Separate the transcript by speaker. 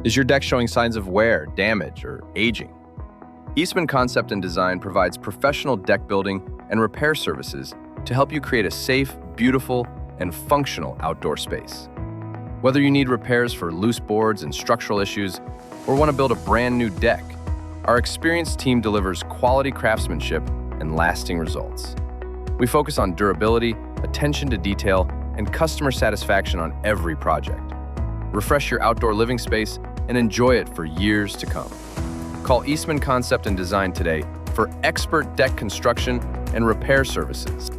Speaker 1: Is your deck showing signs of wear, damage, or aging? Eastman Concept and Design provides professional deck building and repair services to help you create a safe, beautiful, and functional outdoor space. Whether you need repairs for loose boards and structural issues, or want to build a brand new deck, our experienced team delivers quality craftsmanship and lasting results. We focus on durability, attention to detail, and customer satisfaction on every project. Refresh your outdoor living space and enjoy it for years to come. Call Eastman Concept and Design today for expert deck construction and repair services.